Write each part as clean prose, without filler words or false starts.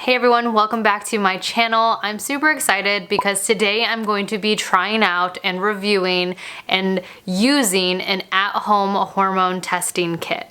Hey everyone, welcome back to my channel. I'm super excited because today I'm going to be trying out and reviewing and using an at-home hormone testing kit.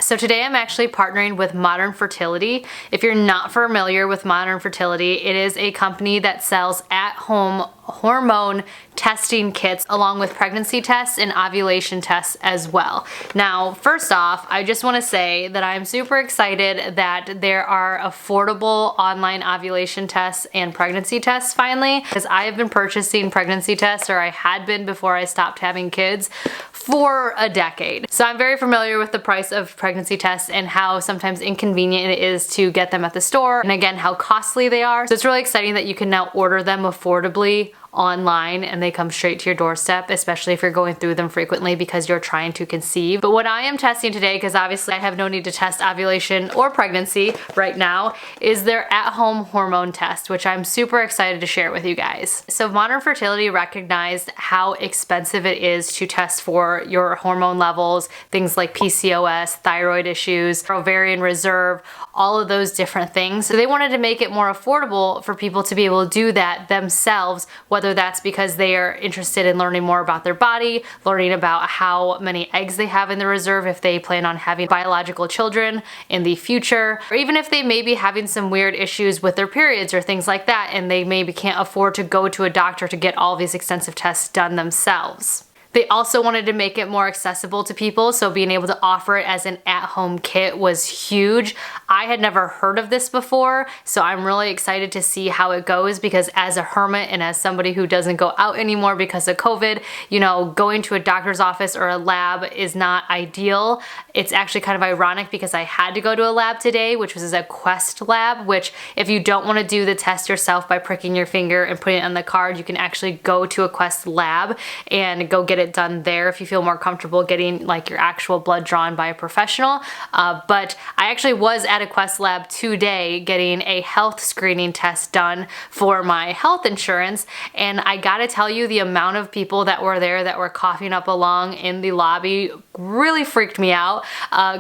So today I'm actually partnering with Modern Fertility. If you're not familiar with Modern Fertility, it is a company that sells at-home hormone testing kits along with pregnancy tests and ovulation tests as well. Now, first off, I just want to say that I'm super excited that there are affordable online ovulation tests and pregnancy tests finally, because I have been purchasing pregnancy tests, or I had been before I stopped having kids, for a decade. So I'm very familiar with the price of pregnancy tests and how sometimes inconvenient it is to get them at the store, and again, how costly they are. So it's really exciting that you can now order them affordably online and they come straight to your doorstep, especially if you're going through them frequently because you're trying to conceive. But what I am testing today, because obviously I have no need to test ovulation or pregnancy right now, is their at-home hormone test, which I'm super excited to share with you guys. So Modern Fertility recognized how expensive it is to test for your hormone levels, things like PCOS, thyroid issues, ovarian reserve, all of those different things. So they wanted to make it more affordable for people to be able to do that themselves, whether that's because they are interested in learning more about their body, learning about how many eggs they have in the reserve if they plan on having biological children in the future, or even if they may be having some weird issues with their periods or things like that and they maybe can't afford to go to a doctor to get all these extensive tests done themselves. They also wanted to make it more accessible to people, so being able to offer it as an at-home kit was huge. I had never heard of this before, so I'm really excited to see how it goes, because as a hermit and as somebody who doesn't go out anymore because of COVID, you know, going to a doctor's office or a lab is not ideal. It's actually kind of ironic because I had to go to a lab today, which was a Quest lab, which if you don't want to do the test yourself by pricking your finger and putting it on the card, you can actually go to a Quest lab and go get it done there if you feel more comfortable getting like your actual blood drawn by a professional. But I actually was at a Quest lab today getting a health screening test done for my health insurance, and I gotta tell you, the amount of people that were there that were coughing up along in the lobby really freaked me out.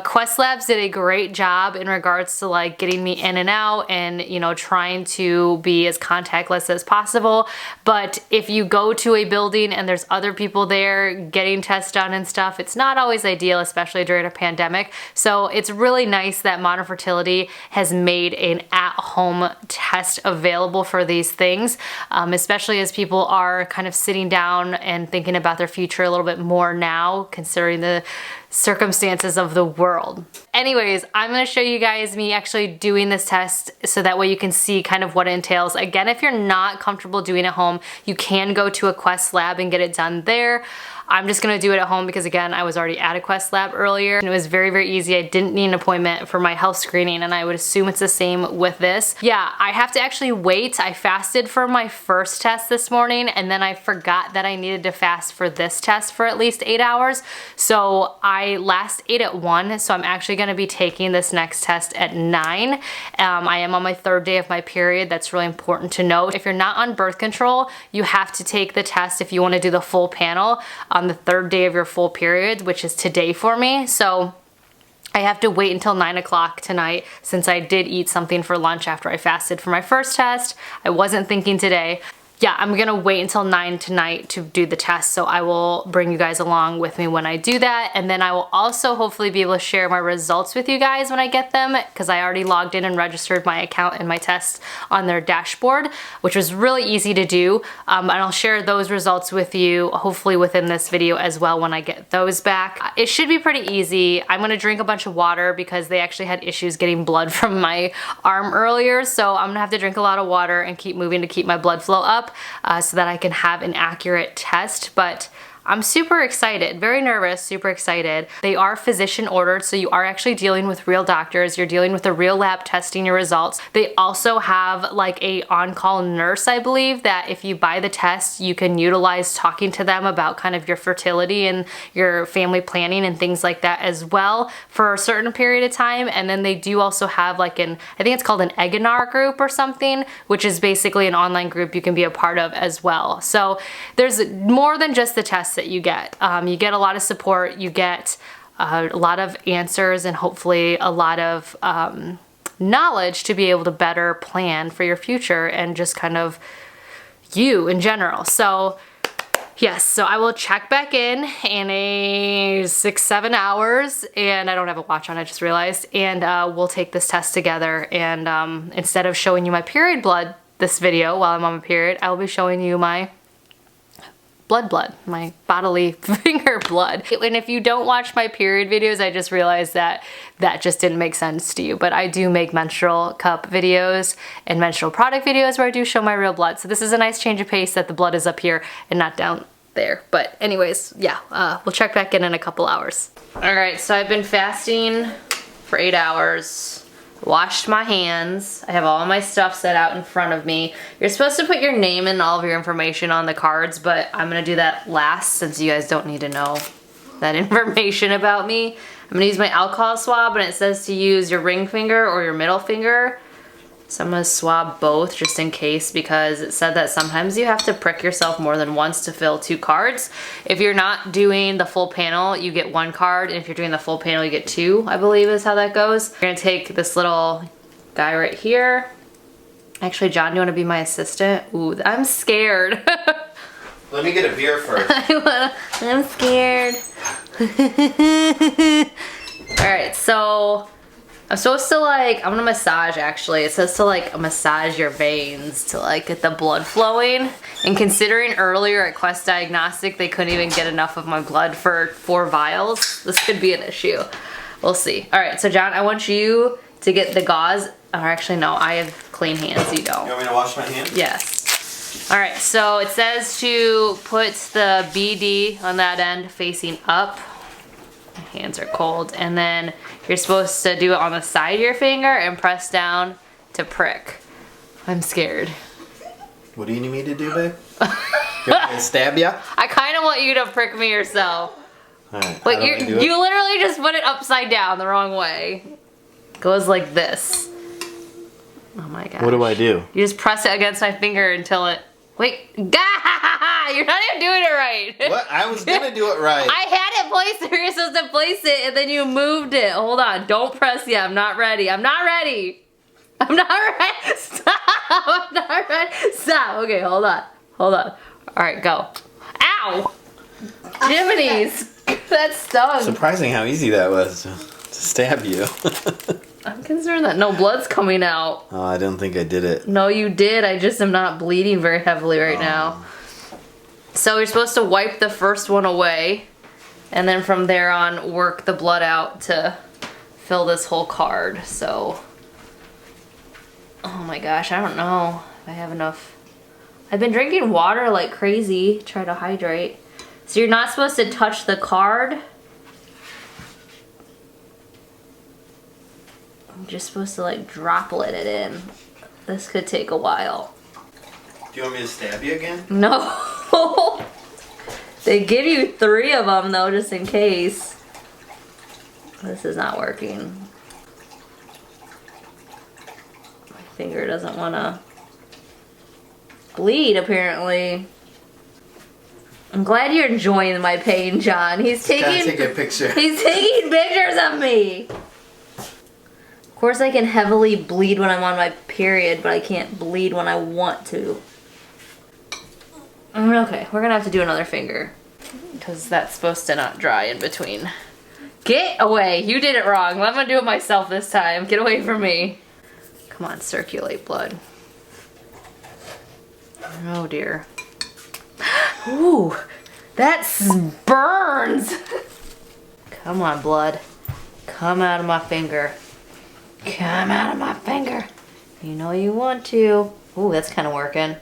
Quest Labs did a great job in regards to like getting me in and out and, you know, trying to be as contactless as possible. But if you go to a building and there's other people there getting tests done and stuff, it's not always ideal, especially during a pandemic. So it's really nice that Modern Fertility has made an at-home test available for these things, especially as people are kind of sitting down and thinking about their future a little bit more now, considering the circumstances of the world. Anyways, I'm going to show you guys me actually doing this test so that way you can see kind of what it entails. Again, if you're not comfortable doing it at home, you can go to a Quest lab and get it done there. I'm just gonna do it at home because again, I was already at a Quest lab earlier and it was very, very easy. I didn't need an appointment for my health screening, and I would assume it's the same with this. Yeah, I have to actually wait. I fasted for my first test this morning and then I forgot that I needed to fast for this test for at least 8 hours. So I last ate at 1, so I'm actually gonna be taking this next test at 9. I am on my 3rd day of my period. That's really important to note. If you're not on birth control, you have to take the test if you wanna do the full panel on the 3rd day of your full period, which is today for me. So I have to wait until 9 o'clock tonight since I did eat something for lunch after I fasted for my first test. I wasn't thinking today. Yeah, I'm gonna wait until 9 tonight to do the test, so I will bring you guys along with me when I do that, and then I will also hopefully be able to share my results with you guys when I get them, because I already logged in and registered my account and my tests on their dashboard, which was really easy to do, and I'll share those results with you hopefully within this video as well when I get those back. It should be pretty easy. I'm gonna drink a bunch of water because they actually had issues getting blood from my arm earlier, so I'm gonna have to drink a lot of water and keep moving to keep my blood flow up. So that I can have an accurate test, but I'm super excited, very nervous, super excited. They are physician ordered, so you are actually dealing with real doctors. You're dealing with a real lab testing your results. They also have like a on-call nurse, I believe, that if you buy the test, you can utilize talking to them about kind of your fertility and your family planning and things like that as well for a certain period of time. And then they do also have like I think it's called an Eginar group or something, which is basically an online group you can be a part of as well. So there's more than just the test that you get. You get a lot of support, you get a lot of answers, and hopefully a lot of knowledge to be able to better plan for your future and just kind of you in general. So yes, so I will check back in a 6-7 hours, and I don't have a watch on, I just realized, and we'll take this test together. And instead of showing you my period blood this video while I'm on my period, I will be showing you my blood, my bodily finger blood. And if you don't watch my period videos, I just realized that that just didn't make sense to you. But I do make menstrual cup videos and menstrual product videos where I do show my real blood. So this is a nice change of pace that the blood is up here and not down there. But anyways, yeah, we'll check back in a couple hours. All right, so I've been fasting for 8 hours. Washed my hands. I have all my stuff set out in front of me. You're supposed to put your name and all of your information on the cards, but I'm gonna do that last since you guys don't need to know that information about me. I'm gonna use my alcohol swab, and it says to use your ring finger or your middle finger. So I'm gonna swab both just in case, because it said that sometimes you have to prick yourself more than once to fill 2 cards. If you're not doing the full panel, you get 1 card, and if you're doing the full panel, you get 2, I believe is how that goes. You're gonna take this little guy right here. Actually, John, do you wanna be my assistant? Ooh, I'm scared. Let me get a beer first. I'm scared. All right, so I'm supposed to I'm gonna massage actually. It says to massage your veins to get the blood flowing. And considering earlier at Quest Diagnostic, they couldn't even get enough of my blood for 4 vials, this could be an issue. We'll see. All right, so John, I want you to get the gauze. Or actually no, I have clean hands, you don't. You want me to wash my hands? Yes. All right, so it says to put the BD on that end facing up. My hands are cold. And then you're supposed to do it on the side of your finger and press down to prick. I'm scared. What do you need me to do, babe? You want me to stab ya? I kind of want you to prick me yourself. Alright, But you literally just put it upside down the wrong way. It goes like this. Oh my gosh. What do I do? You just press it against my finger until it... Wait. Gah! You're not even doing it right. What? I was gonna do it right. I had it placed where you're supposed to place it, and then you moved it. Hold on. Don't press yet. I'm not ready. I'm not ready. I'm not ready. Stop. I'm not ready. Stop. Okay, hold on. Hold on. All right, go. Ow! Jiminy's. That stung. Surprising how easy that was to stab you. I'm concerned that no blood's coming out. Oh, I don't think I did it. No, you did. I just am not bleeding very heavily right now. So you're supposed to wipe the first one away, and then from there on work the blood out to fill this whole card. So, oh my gosh, I don't know if I have enough. I've been drinking water like crazy, try to hydrate. So you're not supposed to touch the card. I'm just supposed to droplet it in. This could take a while. Do you want me to stab you again? No. They give you 3 of them though, just in case. This is not working. My finger doesn't want to bleed, apparently. I'm glad you're enjoying my pain, John. He's taking Gotta take a picture. He's taking pictures of me. Of course I can heavily bleed when I'm on my period, but I can't bleed when I want to. Okay, we're gonna have to do another finger. Because that's supposed to not dry in between. Get away! You did it wrong. I'm gonna do it myself this time. Get away from me. Come on, circulate blood. Oh dear. Ooh, that burns! Come on, blood. Come out of my finger. Come out of my finger. You know you want to. Ooh, that's kind of working.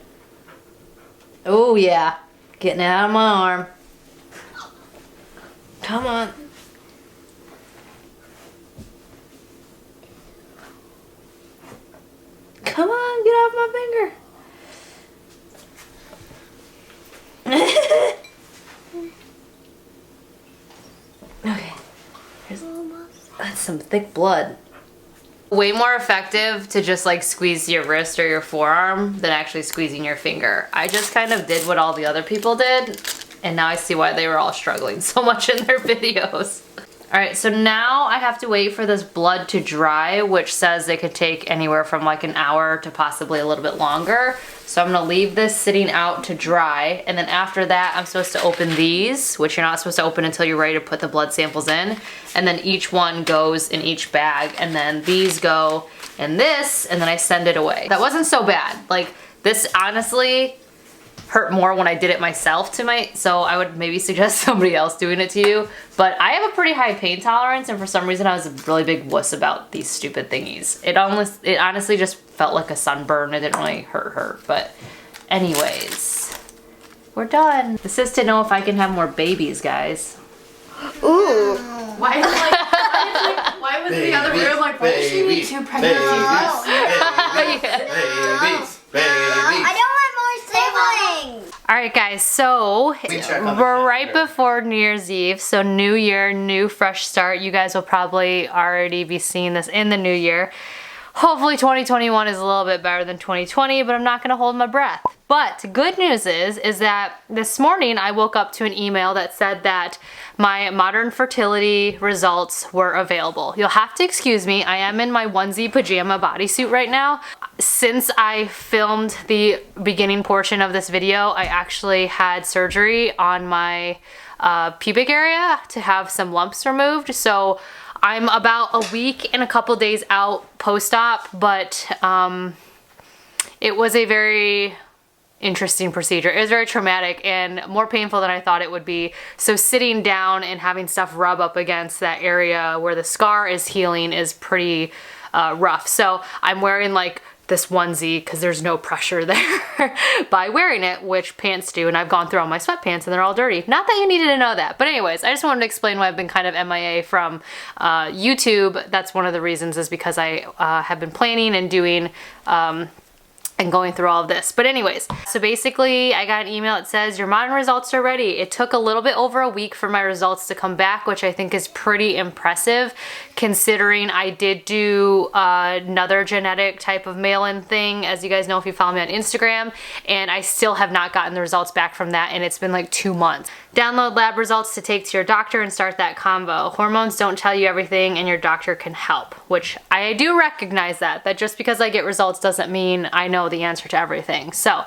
Oh yeah, getting it out of my arm. Come on. Come on, get off my finger. Okay. That's some thick blood. Way more effective to just squeeze your wrist or your forearm than actually squeezing your finger. I just kind of did what all the other people did, and now I see why they were all struggling so much in their videos. All right, so now I have to wait for this blood to dry, which says it could take anywhere from like an hour to possibly a little bit longer. So I'm gonna leave this sitting out to dry, and then after that I'm supposed to open these, which you're not supposed to open until you're ready to put the blood samples in, and then each one goes in each bag, and then these go in this, and then I send it away. That wasn't so bad. Like, this honestly hurt more when I did it myself so I would maybe suggest somebody else doing it to you. But I have a pretty high pain tolerance, and for some reason I was a really big wuss about these stupid thingies. It honestly just felt like a sunburn. It didn't really hurt. But anyways, we're done. This is to know if I can have more babies, guys. Ooh. Why was the other room like, why does she need 2 pregnancies? I don't want more siblings. All right, guys, so we're right before New Year's Eve, so new year, new fresh start. You guys will probably already be seeing this in the new year. Hopefully 2021 is a little bit better than 2020, but I'm not gonna hold my breath. But good news is that this morning I woke up to an email that said that my modern fertility results were available. You'll have to excuse me, I am in my onesie pajama bodysuit right now. Since I filmed the beginning portion of this video, I actually had surgery on my pubic area to have some lumps removed. So I'm about a week and a couple days out post-op, but it was a very interesting procedure. It was very traumatic and more painful than I thought it would be. So sitting down and having stuff rub up against that area where the scar is healing is pretty rough. So I'm wearing like this onesie because there's no pressure there by wearing it, which pants do, and I've gone through all my sweatpants and they're all dirty. Not that you needed to know that, but anyways, I just wanted to explain why I've been kind of MIA from YouTube. That's one of the reasons, is because I have been planning and doing and going through all of this. But anyways, so basically I got an email that says your modern results are ready. It took a little bit over a week for my results to come back, which I think is pretty impressive considering I did do another genetic type of mail-in thing, as you guys know if you follow me on Instagram, and I still have not gotten the results back from that, and it's been like 2 months. Download lab results to take to your doctor and start that combo. Hormones don't tell you everything and your doctor can help, which I do recognize that just because I get results doesn't mean I know the answer to everything. So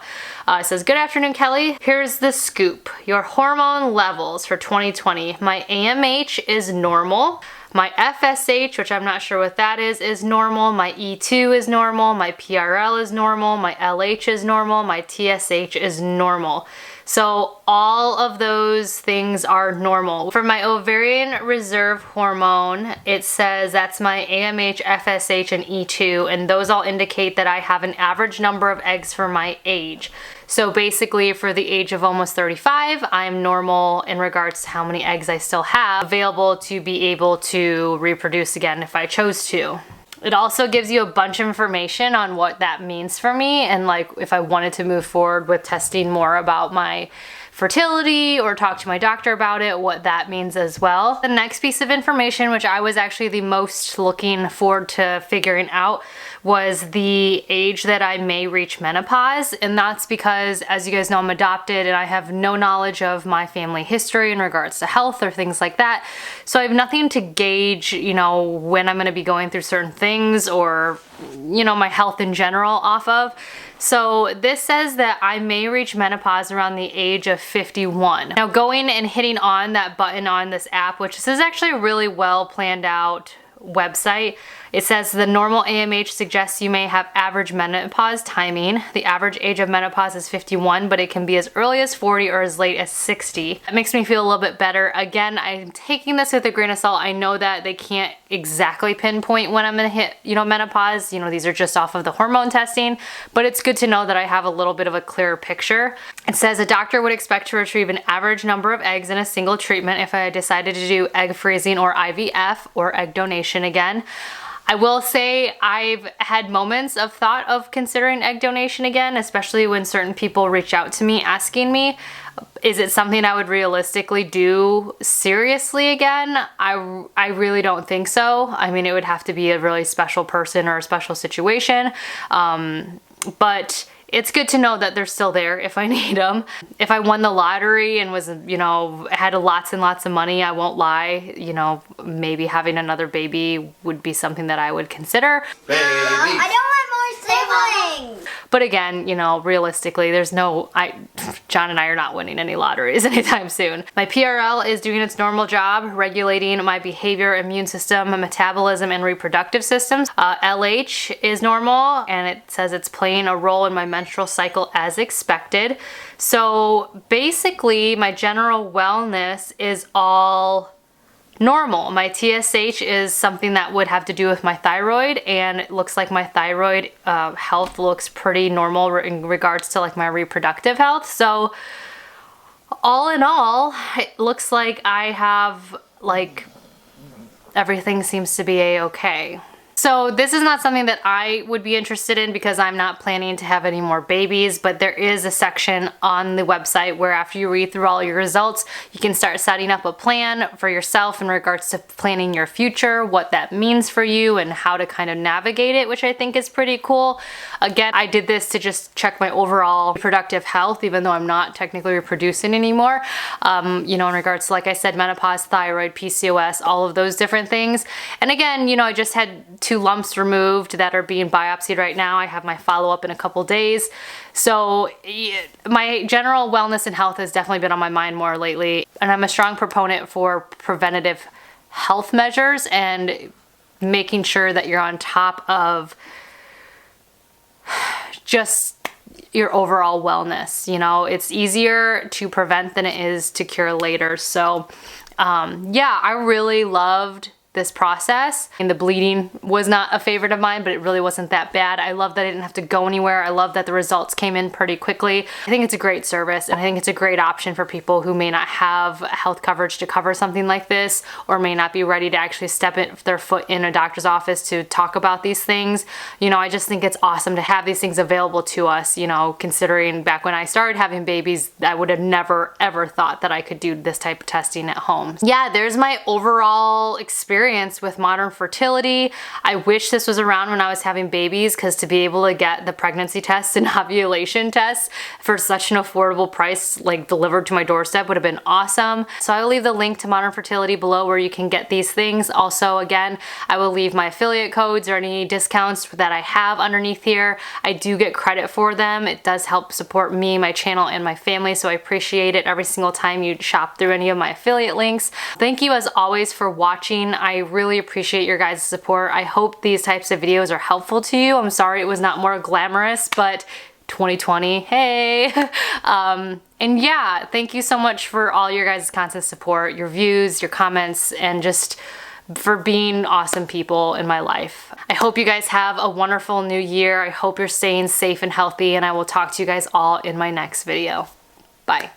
it says, good afternoon, Kelly. Here's the scoop. Your hormone levels for 2020. My AMH is normal. My FSH, which I'm not sure what that is normal. My E2 is normal. My PRL is normal. My LH is normal. My TSH is normal. So all of those things are normal. For my ovarian reserve hormone, it says that's my AMH, FSH, and E2, and those all indicate that I have an average number of eggs for my age. So basically for the age of almost 35, I'm normal in regards to how many eggs I still have available to be able to reproduce again if I chose to. It also gives you a bunch of information on what that means for me, and like if I wanted to move forward with testing more about my fertility or talk to my doctor about it, what that means as well. The next piece of information, which I was actually the most looking forward to figuring out, was the age that I may reach menopause. And that's because, as you guys know, I'm adopted and I have no knowledge of my family history in regards to health or things like that. So I have nothing to gauge, you know, when I'm gonna be going through certain things or, you know, my health in general off of. So this says that I may reach menopause around the age of 51. Now going and hitting on that button on this app, which this is actually a really well planned out website, it says the normal AMH suggests you may have average menopause timing. The average age of menopause is 51, but it can be as early as 40 or as late as 60. That makes me feel a little bit better. Again, I'm taking this with a grain of salt. I know that they can't exactly pinpoint when I'm gonna hit, you know, menopause. You know, these are just off of the hormone testing, but it's good to know that I have a little bit of a clearer picture. It says a doctor would expect to retrieve an average number of eggs in a single treatment if I decided to do egg freezing or IVF or egg donation again. I will say I've had moments of thought of considering egg donation again, especially when certain people reach out to me asking me, is it something I would realistically do seriously again? I really don't think so. I mean, it would have to be a really special person or a special situation. But it's good to know that they're still there if I need them. If I won the lottery and was, you know, had lots and lots of money, I won't lie, you know, maybe having another baby would be something that I would consider. Baby. I don't want more siblings. But again, you know, realistically, there's no, John and I are not winning any lotteries anytime soon. My PRL is doing its normal job, regulating my behavior, immune system, metabolism, and reproductive systems. LH is normal, and it says it's playing a role in my menstrual cycle as expected. So basically, my general wellness is all normal. My TSH is something that would have to do with my thyroid, and it looks like my thyroid health looks pretty normal in regards to like my reproductive health. So all in all, it looks like I have like everything seems to be a-okay. So this is not something that I would be interested in because I'm not planning to have any more babies, but there is a section on the website where after you read through all your results, you can start setting up a plan for yourself in regards to planning your future, what that means for you, and how to kind of navigate it, which I think is pretty cool. Again, I did this to just check my overall reproductive health, even though I'm not technically reproducing anymore. You know, in regards to, like I said, menopause, thyroid, PCOS, all of those different things. And again, you know, I just had 2 lumps removed that are being biopsied right now. I have my follow-up in a couple days. So my general wellness and health has definitely been on my mind more lately. And I'm a strong proponent for preventative health measures and making sure that you're on top of just your overall wellness. You know, it's easier to prevent than it is to cure later. So yeah, I really loved this process, and the bleeding was not a favorite of mine, but it really wasn't that bad. I love that I didn't have to go anywhere. I love that the results came in pretty quickly. I think it's a great service, and I think it's a great option for people who may not have health coverage to cover something like this, or may not be ready to actually step their foot in a doctor's office to talk about these things. You know, I just think it's awesome to have these things available to us, you know, considering back when I started having babies, I would have never ever thought that I could do this type of testing at home. Yeah, there's my overall experience with modern fertility. I wish this was around when I was having babies, because to be able to get the pregnancy tests and ovulation tests for such an affordable price, like delivered to my doorstep, would have been awesome. So I will leave the link to modern fertility below where you can get these things. Also, again, I will leave my affiliate codes or any discounts that I have underneath here. I do get credit for them. It does help support me, my channel, and my family, so I appreciate it every single time you shop through any of my affiliate links. Thank you as always for watching. I really appreciate your guys' support. I hope these types of videos are helpful to you. I'm sorry it was not more glamorous, but 2020, hey. And yeah, thank you so much for all your guys' constant support, your views, your comments, and just for being awesome people in my life. I hope you guys have a wonderful new year. I hope you're staying safe and healthy, and I will talk to you guys all in my next video. Bye.